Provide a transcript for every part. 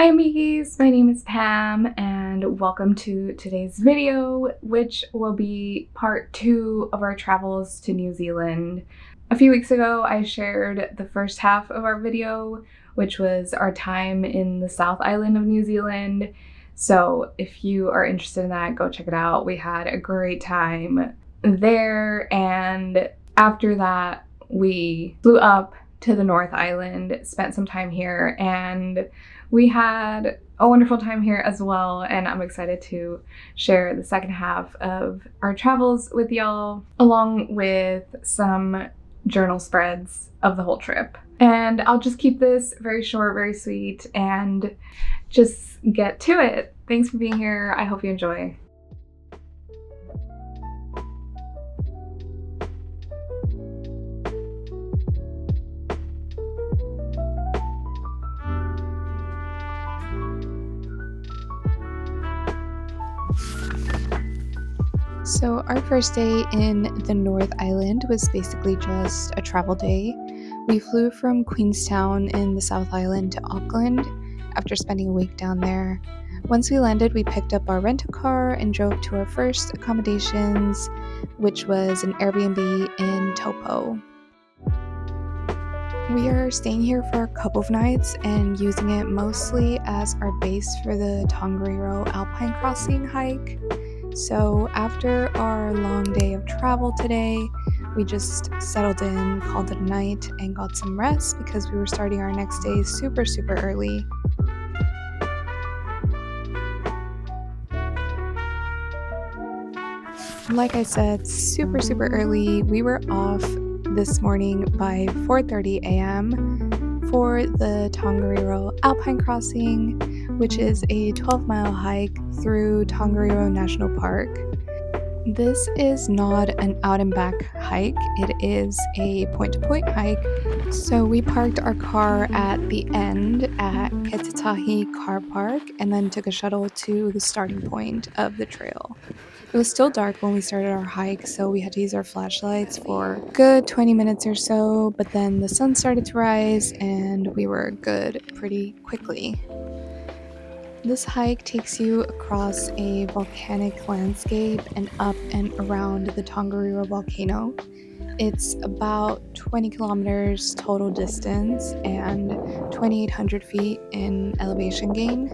Hi amigos, my name is Pam and welcome to today's video, which will be part 2 of our travels to New Zealand. A few weeks ago, I shared the first half of our video, which was our time in the South Island of New Zealand. So if you are interested in that, go check it out. We had a great time there, and after that, we flew up to the North Island, spent some time here, and we had a wonderful time here as well, and I'm excited to share the second half of our travels with y'all, along with some journal spreads of the whole trip. And I'll just keep this very short, very sweet, and just get to it. Thanks for being here. I hope you enjoy. So our first day in the North Island was basically just a travel day. We flew from Queenstown in the South Island to Auckland after spending a week down there. Once we landed, we picked up our rent-a-car and drove to our first accommodations, which was an Airbnb in Taupo. We are staying here for a couple of nights and using it mostly as our base for the Tongariro Alpine crossing hike. So after our long day of travel today, we just settled in, called it a night, and got some rest because we were starting our next day super early. Like I said, super early. We were off this morning by 4:30 a.m. for the Tongariro Alpine crossing, which is a 12-mile hike through Tongariro National Park. This is not an out and back hike, it is a point-to-point hike. So we parked our car at the end at Ketatahi Car Park and then took a shuttle to the starting point of the trail. It was still dark when we started our hike, so we had to use our flashlights for a good 20 minutes or so, but then the sun started to rise and we were good pretty quickly. This hike takes you across a volcanic landscape and up and around the Tongariro volcano. It's about 20 kilometers total distance and 2,800 feet in elevation gain.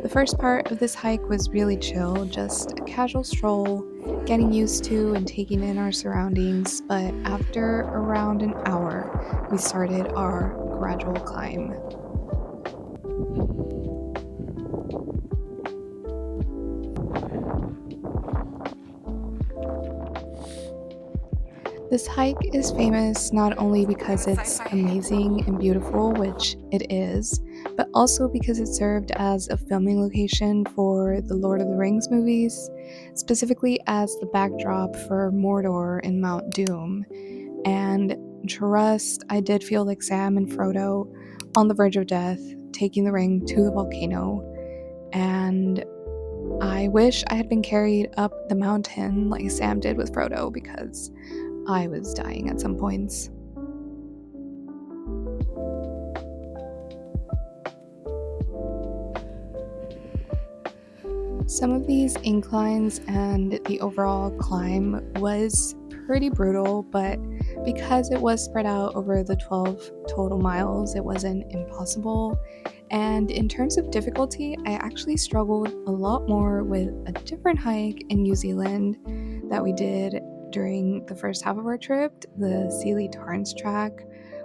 The first part of this hike was really chill, just a casual stroll, getting used to and taking in our surroundings, but after around an hour, we started our gradual climb. This hike is famous not only because it's amazing and beautiful, which it is, but also because it served as a filming location for the Lord of the Rings movies, specifically as the backdrop for Mordor and Mount Doom. And trust, I did feel like Sam and Frodo on the verge of death, taking the ring to the volcano, and I wish I had been carried up the mountain like Sam did with Frodo because I was dying at some points. Some of these inclines and the overall climb was pretty brutal, but because it was spread out over the 12 total miles, it wasn't impossible. And in terms of difficulty, I actually struggled a lot more with a different hike in New Zealand that we did during the first half of our trip, the Sealy Tarns track,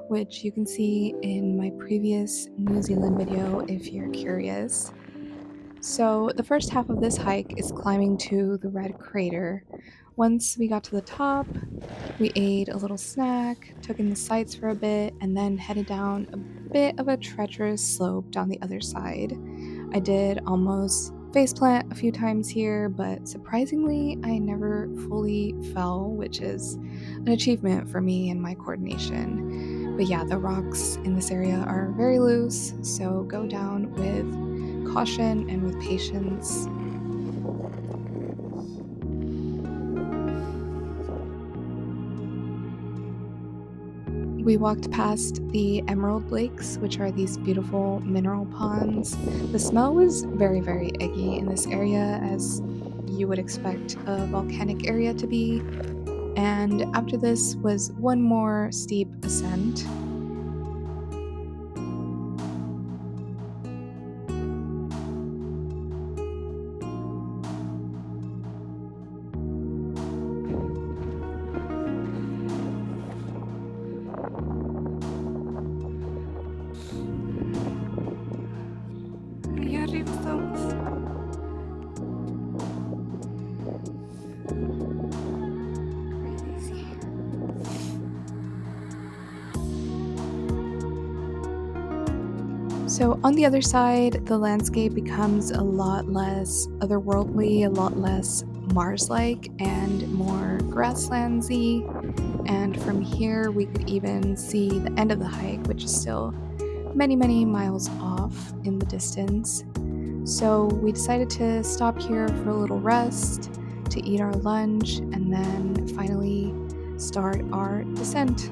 which you can see in my previous New Zealand video if you're curious. So the first half of this hike is climbing to the Red Crater. Once we got to the top, we ate a little snack, took in the sights for a bit, and then headed down a bit of a treacherous slope down the other side. I did almost faceplant a few times here, but surprisingly, I never fully fell, which is an achievement for me and my coordination. But yeah, the rocks in this area are very loose, so go down with caution and with patience. We walked past the emerald lakes, which are these beautiful mineral ponds. The smell was very, very eggy in this area, as you would expect a volcanic area to be. And after this was one more steep ascent. So, on the other side, the landscape becomes a lot less otherworldly, a lot less Mars like, and more grasslandsy. And from here, we could even see the end of the hike, which is still many, many miles off in the distance. So, we decided to stop here for a little rest, to eat our lunch, and then finally start our descent.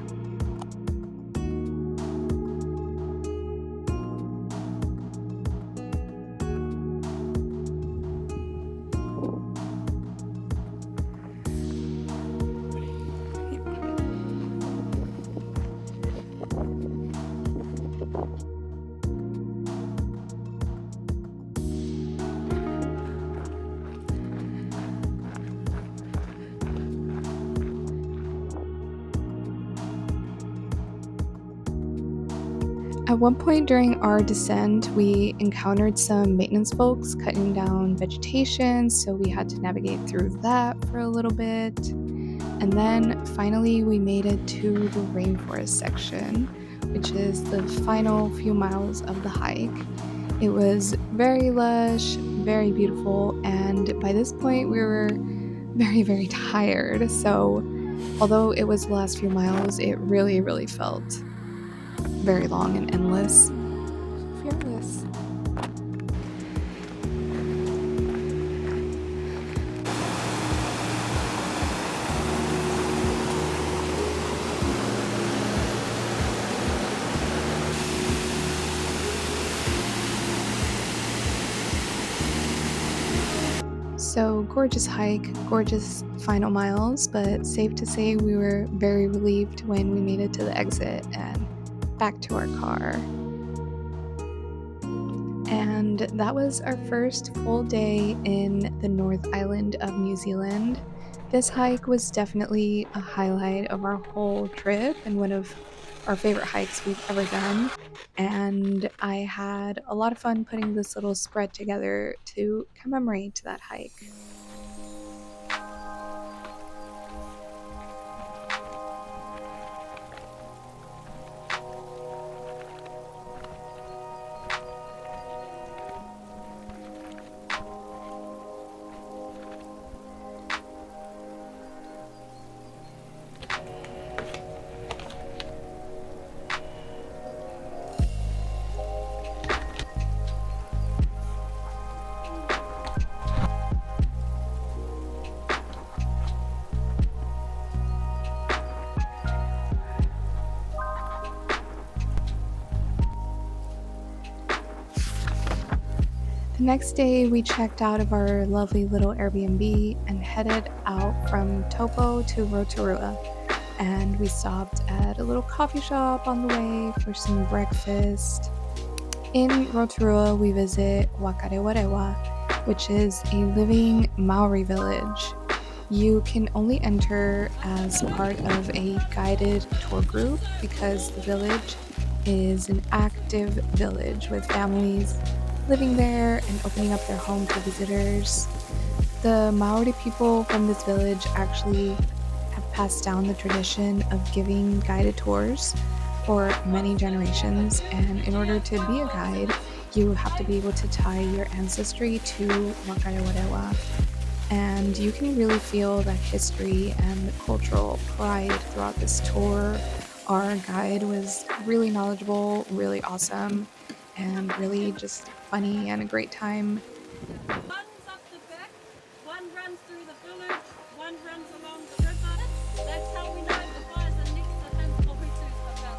At one point during our descent, we encountered some maintenance folks cutting down vegetation, so we had to navigate through that for a little bit. And then finally, we made it to the rainforest section, which is the final few miles of the hike. It was very lush, very beautiful, and by this point, we were very, very tired. So, although it was the last few miles, it really, really felt very long and endless. Fearless. So, gorgeous hike, gorgeous final miles, but safe to say we were very relieved when we made it to the exit and back to our car. And that was our first full day in the North Island of New Zealand. This hike was definitely a highlight of our whole trip and one of our favorite hikes we've ever done. And I had a lot of fun putting this little spread together to commemorate that hike. The next day, we checked out of our lovely little Airbnb and headed out from Topo to Rotorua. And we stopped at a little coffee shop on the way for some breakfast. In Rotorua, we visit Whakarewarewa, which is a living Maori village. You can only enter as part of a guided tour group because the village is an active village with families living there and opening up their home for visitors. The Maori people from this village actually have passed down the tradition of giving guided tours for many generations, and in order to be a guide, you have to be able to tie your ancestry to whakarewarewa. And you can really feel that history and the cultural pride throughout this tour. Our guide was really knowledgeable, really awesome, and really just funny and a great time. One's up the back, one runs through the village, one runs along the river. That's how we know the guys are next to him or who's about.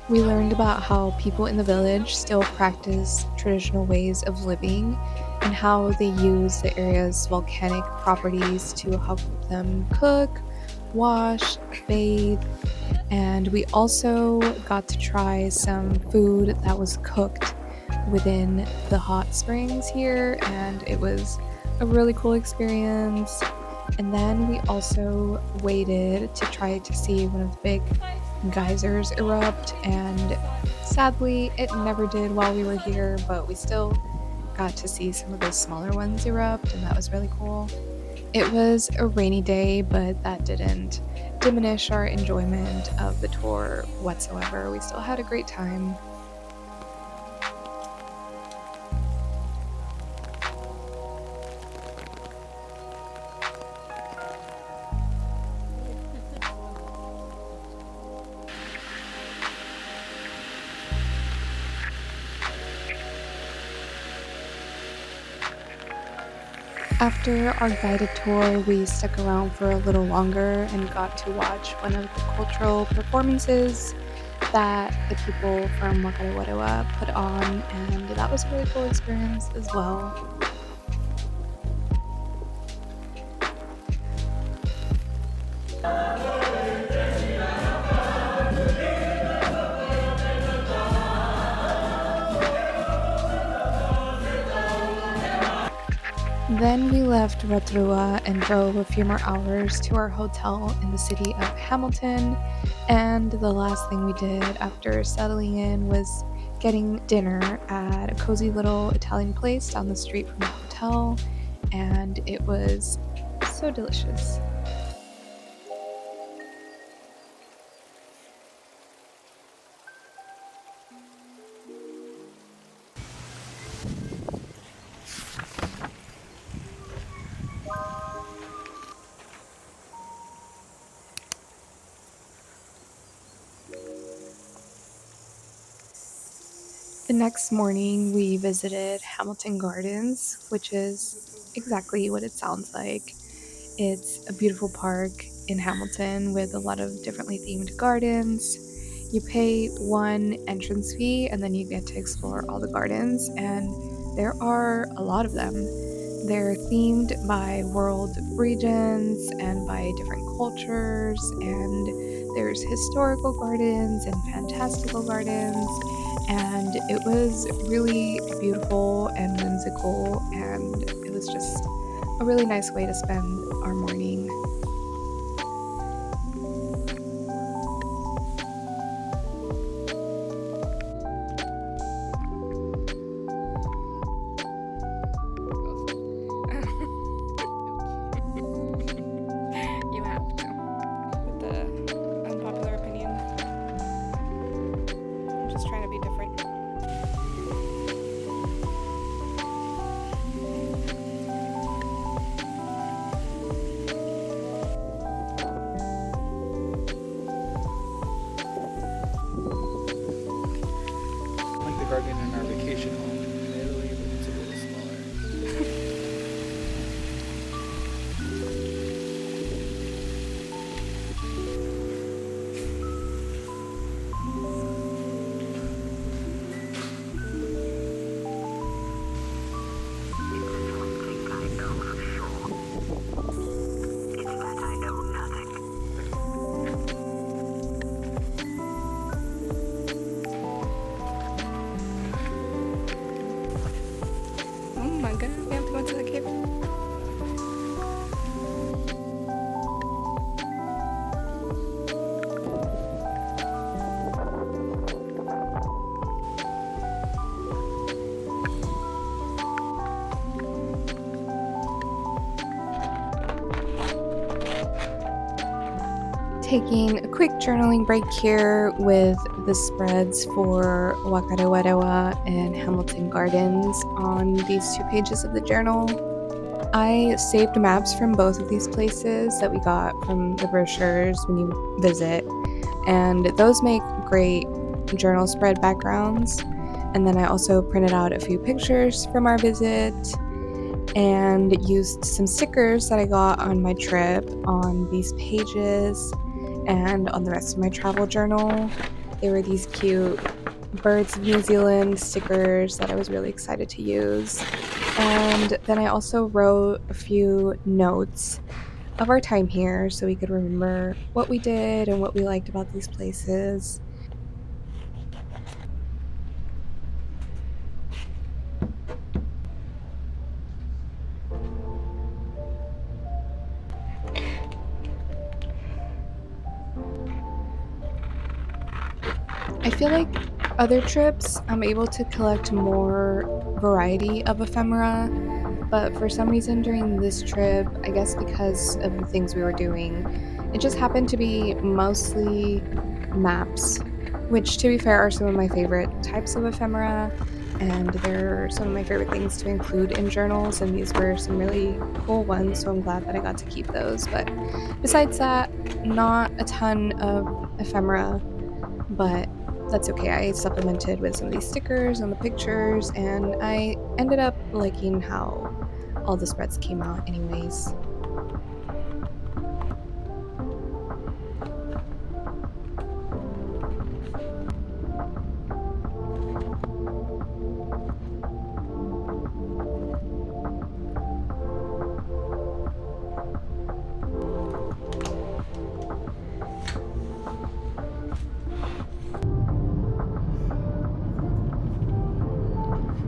We learned about how people in the village still practice traditional ways of living and how they use the area's volcanic properties to help them cook, wash, bathe, and we also got to try some food that was cooked within the hot springs here, and it was a really cool experience. And then we also waited to try to see one of the big geysers erupt, and sadly, it never did while we were here, but we still got to see some of those smaller ones erupt, and that was really cool. It was a rainy day, but that didn't diminish our enjoyment of the tour whatsoever. We still had a great time. After our guided tour, we stuck around for a little longer and got to watch one of the cultural performances that the people from Whakarewarewa put on, and that was a really cool experience as well. Then we left Rotorua and drove a few more hours to our hotel in the city of Hamilton. And the last thing we did after settling in was getting dinner at a cozy little Italian place down the street from the hotel. And it was so delicious. The next morning, we visited Hamilton Gardens, which is exactly what it sounds like. It's a beautiful park in Hamilton with a lot of differently themed gardens. You pay one entrance fee and then you get to explore all the gardens, and there are a lot of them. They're themed by world regions and by different cultures, and there's historical gardens and fantastical gardens, and it was really beautiful and whimsical, and it was just a really nice way to spend our morning. You have to. With the unpopular opinion. I'm just trying to be different. Like the garden in our vacation home in Italy, but it's a little smaller. Oh my god, we have to go to the cave. Taking a quick journaling break here with the spreads for Whakarewarewa and Hamilton Gardens on these 2 pages of the journal. I saved maps from both of these places that we got from the brochures when you visit, and those make great journal spread backgrounds. And then I also printed out a few pictures from our visit and used some stickers that I got on my trip on these pages and on the rest of my travel journal. There were these cute Birds of New Zealand stickers that I was really excited to use. And then I also wrote a few notes of our time here so we could remember what we did and what we liked about these places. I feel like other trips, I'm able to collect more variety of ephemera, but for some reason during this trip, I guess because of the things we were doing, it just happened to be mostly maps, which to be fair are some of my favorite types of ephemera, and they're some of my favorite things to include in journals, and these were some really cool ones, so I'm glad that I got to keep those. But besides that, not a ton of ephemera, but that's okay. I supplemented with some of these stickers and the pictures, and I ended up liking how all the spreads came out, anyways.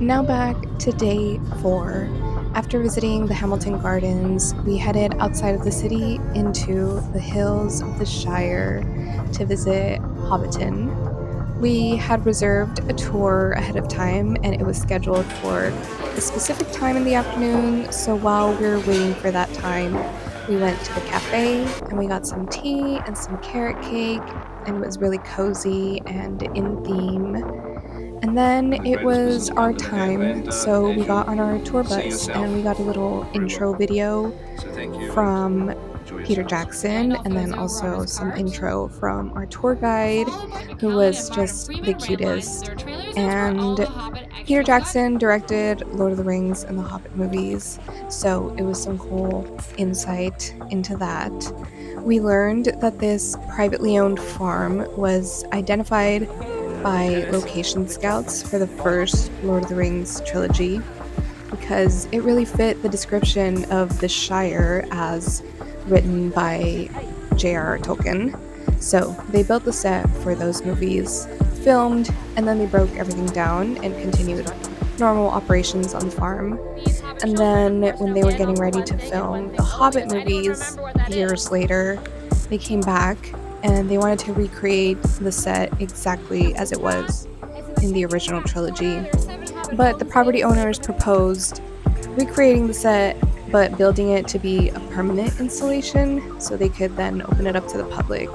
Now back to day 4. After visiting the Hamilton Gardens, we headed outside of the city into the hills of the Shire to visit Hobbiton. We had reserved a tour ahead of time and it was scheduled for a specific time in the afternoon. So while we were waiting for that time, we went to the cafe and we got some tea and some carrot cake, and it was really cozy and in theme. And then it was our time, so we got on our tour bus and we got a little intro video from Peter Jackson, and then also some intro from our tour guide, who was just the cutest. And Peter Jackson directed Lord of the Rings and the Hobbit movies, so it was some cool insight into that. We learned that this privately owned farm was identified by location scouts for the first Lord of the Rings trilogy because it really fit the description of the Shire as written by J.R.R. Tolkien. So they built the set for those movies, filmed, and then they broke everything down and continued normal operations on the farm. And then when they were getting ready to film the Hobbit movies years later, they came back and they wanted to recreate the set exactly as it was in the original trilogy. But the property owners proposed recreating the set but building it to be a permanent installation so they could then open it up to the public.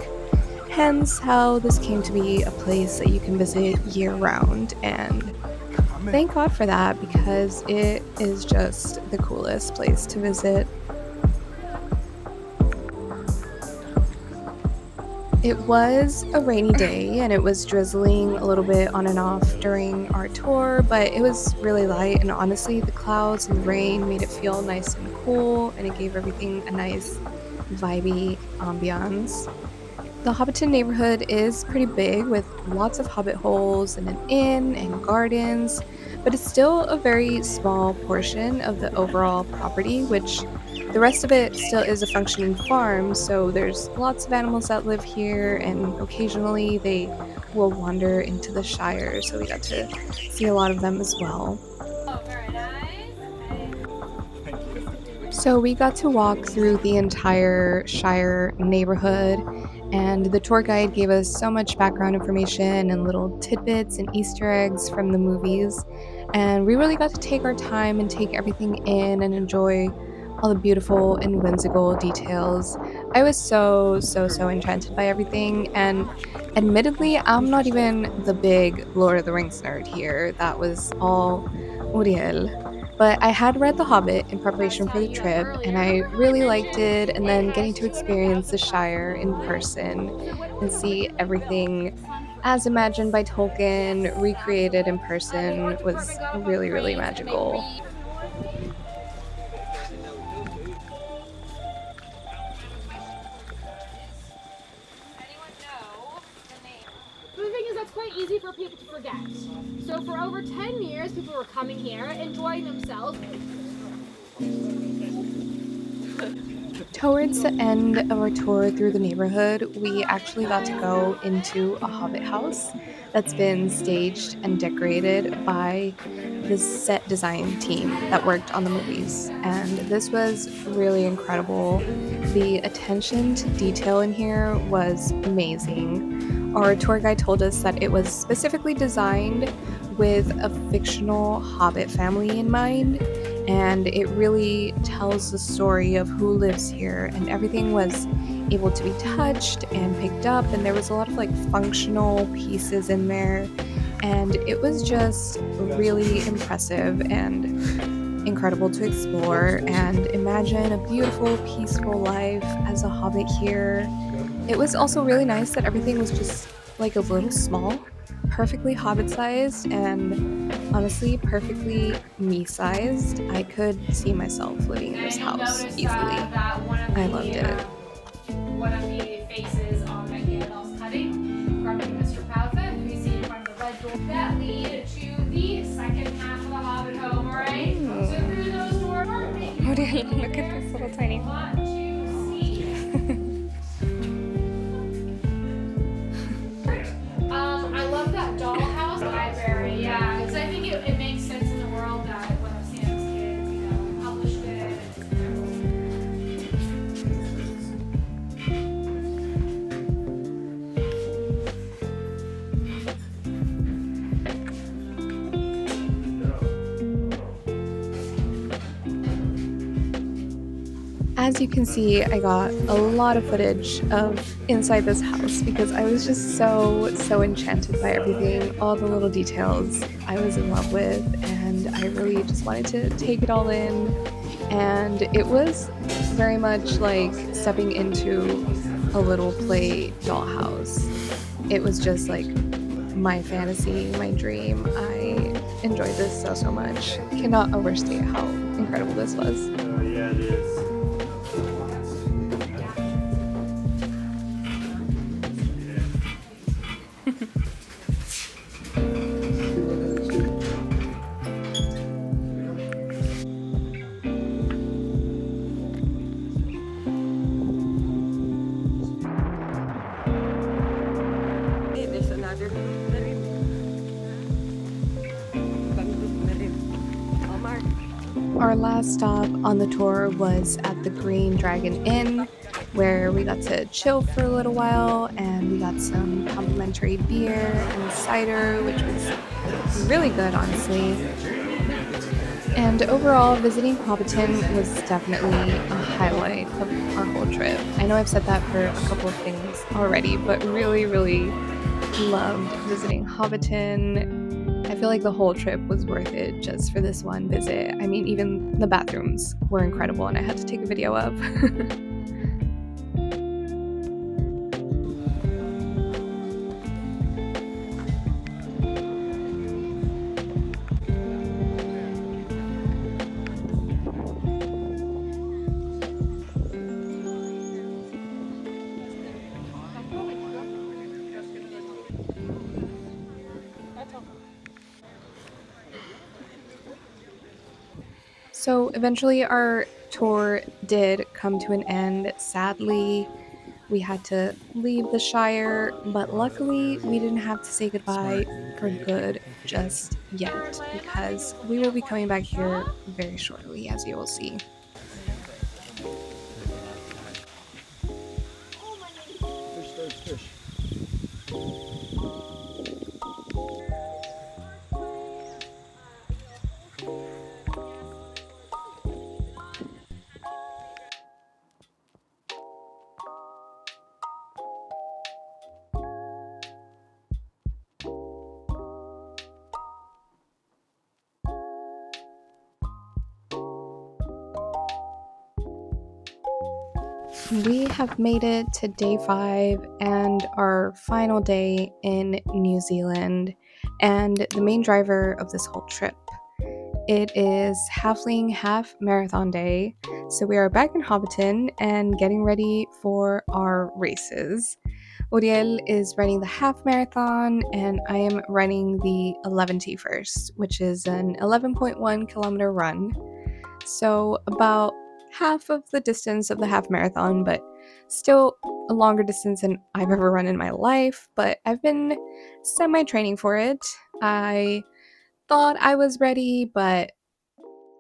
Hence how this came to be a place that you can visit year round, and thank God for that because it is just the coolest place to visit. It was a rainy day and it was drizzling a little bit on and off during our tour, but it was really light, and honestly the clouds and the rain made it feel nice and cool, and it gave everything a nice vibey ambiance. The Hobbiton neighborhood is pretty big with lots of hobbit holes and an inn and gardens, but it's still a very small portion of the overall property, which the rest of it still is a functioning farm, so there's lots of animals that live here, and occasionally they will wander into the Shire, so we got to see a lot of them as well. So we got to walk through the entire Shire neighborhood, and the tour guide gave us so much background information and little tidbits and Easter eggs from the movies, and we really got to take our time and take everything in and enjoy all the beautiful and whimsical details. I was so enchanted by everything, and admittedly, I'm not even the big Lord of the Rings nerd here. That was all Uriel. But I had read The Hobbit in preparation for the trip, and I really liked it. And then getting to experience the Shire in person and see everything as imagined by Tolkien, recreated in person, was really magical. quite easy for people to forget. So for over 10 years, people were coming here, enjoying themselves. Towards the end of our tour through the neighborhood, we actually got to go into a hobbit house that's been staged and decorated by the set design team that worked on the movies. And this was really incredible. The attention to detail in here was amazing. Our tour guide told us that it was specifically designed with a fictional hobbit family in mind, and it really tells the story of who lives here, and everything was able to be touched and picked up, and there was a lot of like functional pieces in there, and it was just really impressive and incredible to explore and imagine a beautiful, peaceful life as a hobbit here. It was also really nice that everything was just like a little small, perfectly hobbit sized, and honestly, perfectly me sized. I could see myself living in this house easily. I loved it. One of the faces on the Gandalf's cutting from Mr. Proudfoot, who you see in front of the red door that lead to the second half of the Hobbit home, alright? So through those doors, Oh dear, look at this little tiny. what you see. I love that dollhouse library, yeah, because I think it makes sense in the world that one of Sam's kids, you know, published it. As you can see, I got a lot of footage of inside this house because I was just so enchanted by everything, all the little details I was in love with, and I really just wanted to take it all in. And it was very much like stepping into a little play dollhouse. It was just like my fantasy, my dream. I enjoyed this so much. Cannot overstate how incredible this was. Yeah, it is. Our last stop on the tour was at the Green Dragon Inn, where we got to chill for a little while, and we got some complimentary beer and cider, which was really good, honestly. And overall, visiting Hobbiton was definitely a highlight of our whole trip. I know I've said that for a couple of things already, but really loved visiting Hobbiton. I feel like the whole trip was worth it just for this one visit. I mean, even the bathrooms were incredible, and I had to take a video of. So eventually our tour did come to an end. Sadly, we had to leave the Shire, but luckily we didn't have to say goodbye for good just yet, because we will be coming back here very shortly, as you will see. Fish. We have made it to day 5 and our final day in New Zealand, and the main driver of this whole trip. It is Halfling Half Marathon Day, so we are back in Hobbiton and getting ready for our races. Uriel is running the half marathon, and I am running the 11T first, which is an 11.1 kilometer run. So about half of the distance of the half marathon, but still a longer distance than I've ever run in my life. But I've been semi-training for it. I thought I was ready, but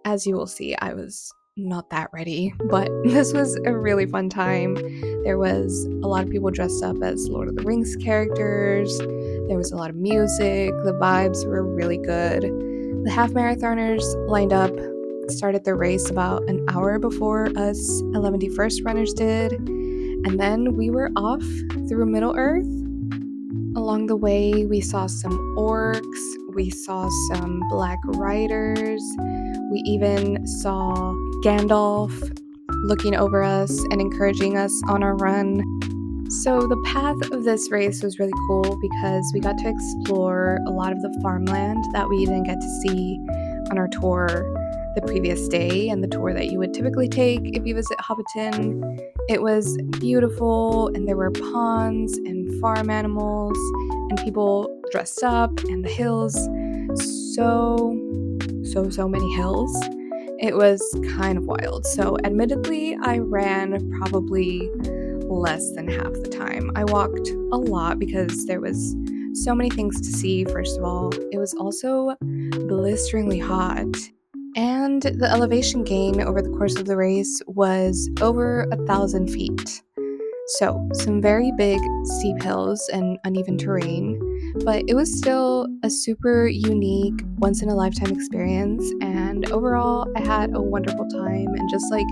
as you will see, I was not that ready. But this was a really fun time. There was a lot of people dressed up as Lord of the Rings characters. There was a lot of music. The vibes were really good. The half marathoners lined up, started their race about an hour before us 11 first runners did. And then we were off through Middle Earth. Along the way, we saw some orcs, we saw some black riders, we even saw Gandalf looking over us and encouraging us on our run. So the path of this race was really cool because we got to explore a lot of the farmland that we didn't get to see on our tour the previous day and the tour that you would typically take if you visit Hobbiton. It was beautiful, and there were ponds and farm animals and people dressed up, and the hills, so many hills. It was kind of wild. So admittedly, I ran probably less than half the time. I walked a lot because there was so many things to see. First of all, it was also blisteringly hot. And the elevation gain over the course of the race was over 1,000 feet. So, some very big steep hills and uneven terrain, but it was still a super unique, once-in-a-lifetime experience, and overall, I had a wonderful time, and just like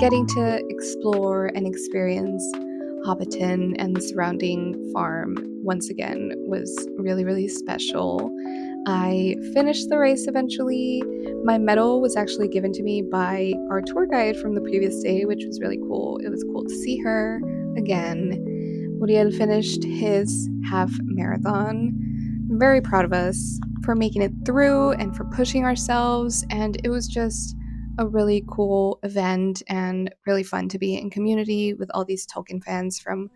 getting to explore and experience Hobbiton and the surrounding farm once again was really, really special. I finished the race eventually. My medal was actually given to me by our tour guide from the previous day, which was really cool. It was cool to see her again. Uriel finished his half marathon. I'm very proud of us for making it through and for pushing ourselves, and it was just a really cool event and really fun to be in community with all these Tolkien fans from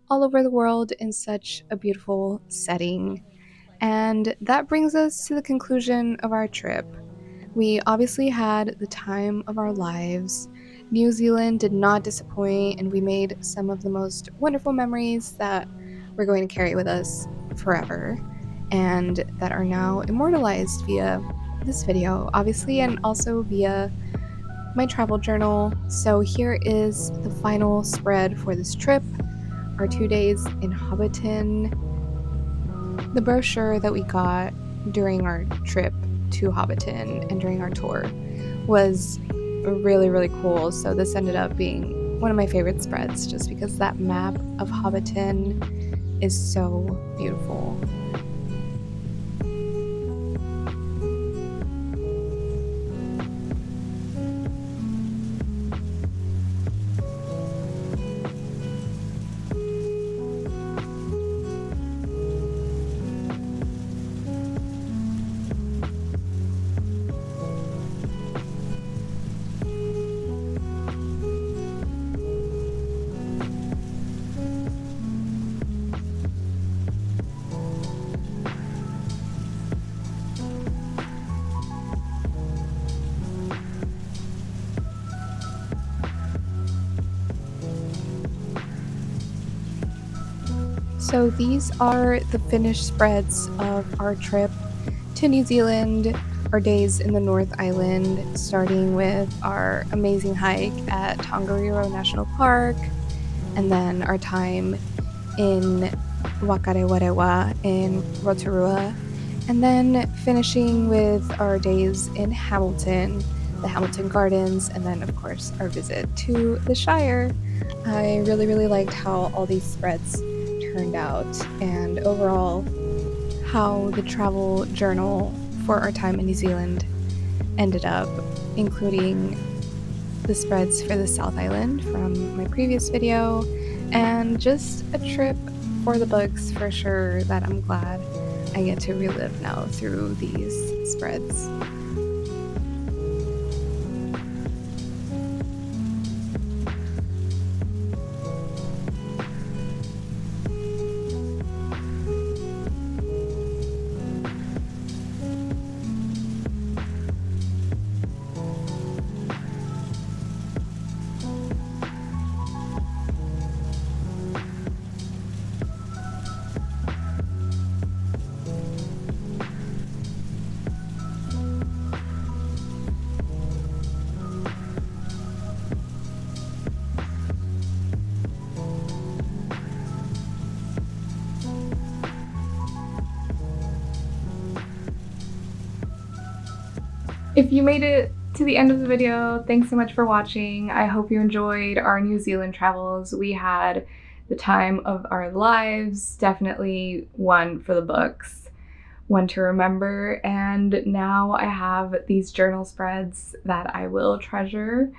all over the world in such a beautiful setting. And that brings us to the conclusion of our trip. We obviously had the time of our lives. New Zealand did not disappoint, and we made some of the most wonderful memories that we're going to carry with us forever, and that are now immortalized via this video, obviously, and also via my travel journal. So here is the final spread for this trip, our 2 days in Hobbiton. The brochure that we got during our trip to Hobbiton and during our tour was really, really cool. So this ended up being one of my favorite spreads just because that map of Hobbiton is so beautiful. So these are the finished spreads of our trip to New Zealand, our days in the North Island, starting with our amazing hike at Tongariro National Park, and then our time in whakarewarewa in Rotorua, and then finishing with our days in Hamilton, the Hamilton Gardens, and then of course our visit to the Shire. I really, really liked how all these spreads turned out, and overall how the travel journal for our time in New Zealand ended up, including the spreads for the South Island from my previous video, and just a trip for the books for sure that I'm glad I get to relive now through these spreads. If you made it to the end of the video, thanks so much for watching. I hope you enjoyed our New Zealand travels. We had the time of our lives, definitely one for the books, one to remember, and now I have these journal spreads that I will treasure.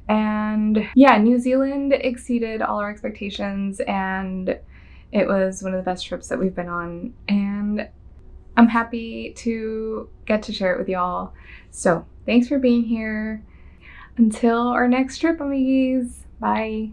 And yeah, New Zealand exceeded all our expectations, and it was one of the best trips that we've been on, and I'm happy to get to share it with y'all. So thanks for being here. Until our next trip, amigos. Bye.